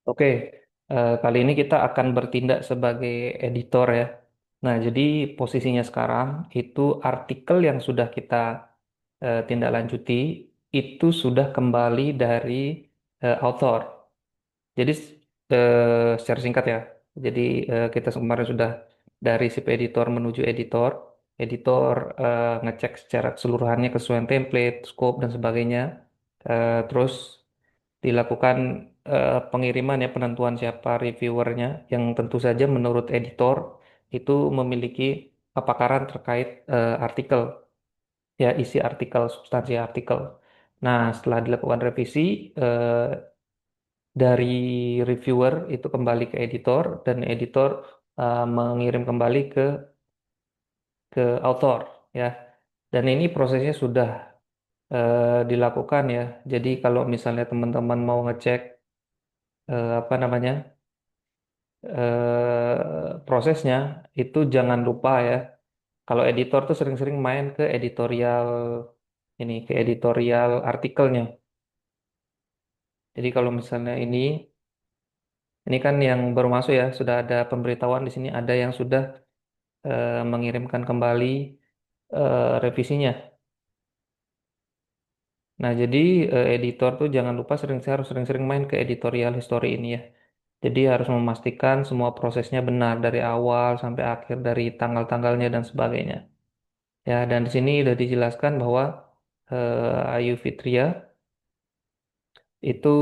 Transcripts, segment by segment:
Oke, kali ini kita akan bertindak sebagai editor ya. Nah, jadi posisinya sekarang itu artikel yang sudah kita tindak lanjuti itu sudah kembali dari author. Jadi secara singkat ya, jadi kita kemarin sudah dari sip editor menuju editor. Editor ngecek secara keseluruhannya kesesuaian template, scope dan sebagainya. Terus dilakukan pengiriman ya penentuan siapa reviewernya yang tentu saja menurut editor itu memiliki kepakaran terkait artikel ya isi artikel substansi artikel. Nah setelah dilakukan revisi eh, dari reviewer itu kembali ke editor dan editor mengirim kembali ke author ya. Dan ini prosesnya sudah dilakukan ya. Jadi kalau misalnya teman-teman mau ngecek apa namanya prosesnya itu jangan lupa ya. Kalau editor tuh sering-sering main ke editorial ini, ke editorial artikelnya. Jadi kalau misalnya ini kan yang baru masuk ya, sudah ada pemberitahuan di sini, ada yang sudah mengirimkan kembali revisinya. Nah, jadi editor tuh jangan lupa harus sering-sering main ke editorial history ini ya. Jadi harus memastikan semua prosesnya benar dari awal sampai akhir dari tanggal-tanggalnya dan sebagainya. Ya, dan di sini sudah dijelaskan bahwa Ayu Fitria itu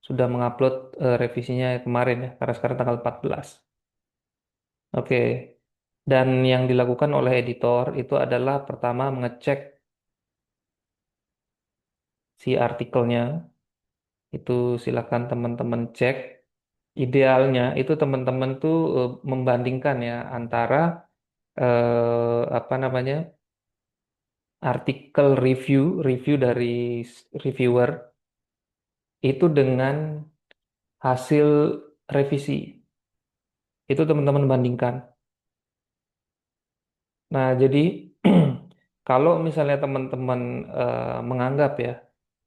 sudah mengupload revisinya kemarin ya, karena sekarang tanggal 14. Oke. Dan yang dilakukan oleh editor itu adalah pertama mengecek si artikelnya. Itu silakan teman-teman cek. Idealnya itu teman-teman tuh membandingkan ya antara apa namanya? Artikel review dari reviewer itu dengan hasil revisi. Itu teman-teman bandingkan. Nah, jadi kalau misalnya teman-teman menganggap ya,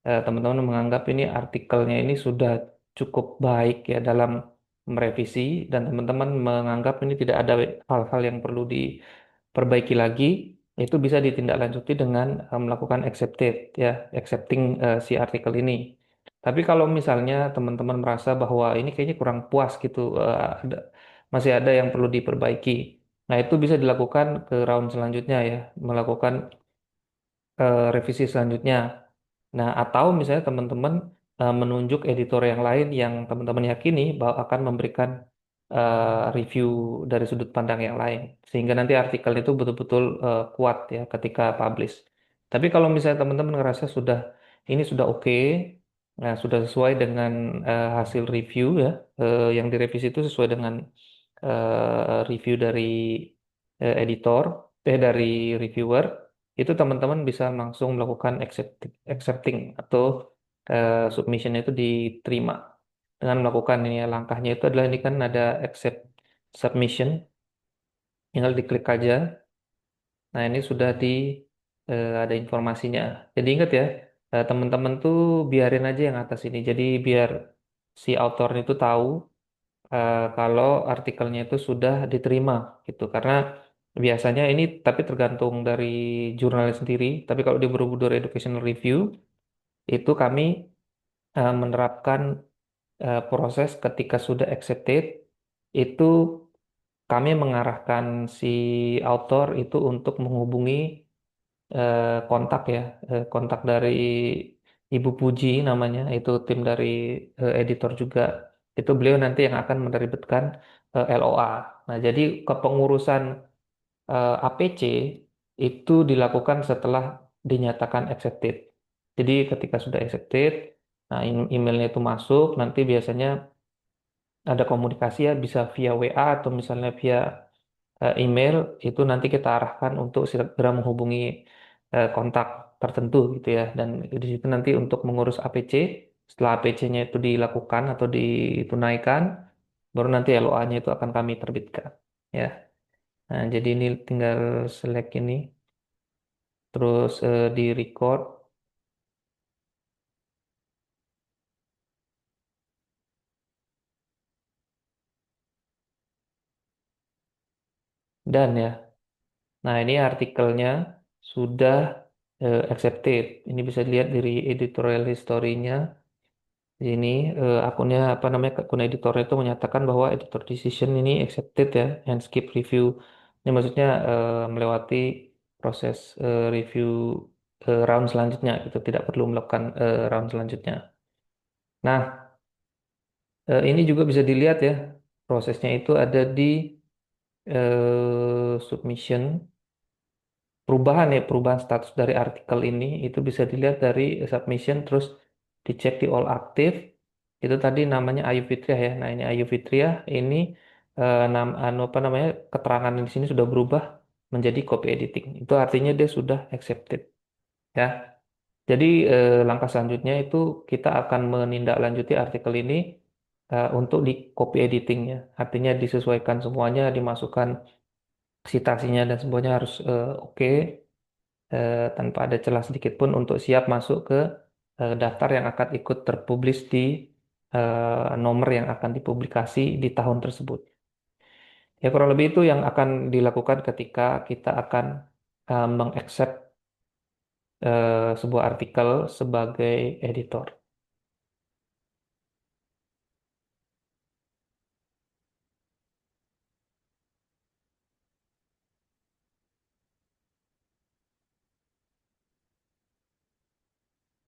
teman-teman menganggap ini artikelnya ini sudah cukup baik ya dalam merevisi dan teman-teman menganggap ini tidak ada hal-hal yang perlu diperbaiki lagi, itu bisa ditindaklanjuti dengan melakukan accepting si artikel ini. Tapi kalau misalnya teman-teman merasa bahwa ini kayaknya kurang puas gitu, masih ada yang perlu diperbaiki. Nah, itu bisa dilakukan ke round selanjutnya ya, melakukan revisi selanjutnya. Nah, atau misalnya teman-teman menunjuk editor yang lain yang teman-teman yakini bahwa akan memberikan review dari sudut pandang yang lain, sehingga nanti artikel itu betul-betul kuat ya ketika publish. Tapi kalau misalnya teman-teman ngerasa ini sudah oke, nah sudah sesuai dengan hasil review ya, yang direvisi itu sesuai dengan review dari editor, dari reviewer, itu teman-teman bisa langsung melakukan accepting atau submission itu diterima dengan melakukan ini ya, langkahnya itu adalah ini kan ada accept submission, tinggal diklik aja. Nah ini sudah ada informasinya. Jadi ingat ya, teman-teman tuh biarin aja yang atas ini. Jadi biar si autornya itu tahu kalau artikelnya itu sudah diterima gitu. Karena biasanya ini tapi tergantung dari jurnalis sendiri. Tapi kalau di Borobudur Educational Review itu kami menerapkan proses ketika sudah accepted itu kami mengarahkan si author itu untuk menghubungi kontak ya, kontak dari Ibu Puji namanya, itu tim dari editor juga. Itu beliau nanti yang akan menerbitkan LOA. Nah, jadi kepengurusan APC itu dilakukan setelah dinyatakan accepted. Jadi ketika sudah accepted, nah emailnya itu masuk, nanti biasanya ada komunikasi ya, bisa via WA atau misalnya via email, itu nanti kita arahkan untuk segera menghubungi kontak tertentu gitu ya. Dan di situ nanti untuk mengurus APC, setelah APC-nya itu dilakukan atau ditunaikan, baru nanti LOA-nya itu akan kami terbitkan. Ya, nah jadi ini tinggal select ini, terus di record. Dan ya, nah ini artikelnya sudah accepted. Ini bisa dilihat dari editorial history-nya. Di sini akunnya apa namanya akun editornya itu menyatakan bahwa editor decision ini accepted ya and skip review. Ini maksudnya melewati proses review round selanjutnya itu tidak perlu melakukan round selanjutnya. Nah, ini juga bisa dilihat ya prosesnya itu ada di submission perubahan status dari artikel ini itu bisa dilihat dari submission terus dicek di all active itu tadi namanya Ayu Fitriah ya. Nah ini Ayu Fitriah ini apa namanya keterangan di sini sudah berubah menjadi copy editing. Itu artinya dia sudah accepted ya. Jadi langkah selanjutnya itu kita akan menindaklanjuti artikel ini untuk di copy editingnya. Artinya disesuaikan semuanya, dimasukkan citasinya dan semuanya harus oke tanpa ada celah sedikit pun untuk siap masuk ke daftar yang akan ikut terpublish di nomor yang akan dipublikasi di tahun tersebut. Ya kurang lebih itu yang akan dilakukan ketika kita akan mengaccept sebuah artikel sebagai editor.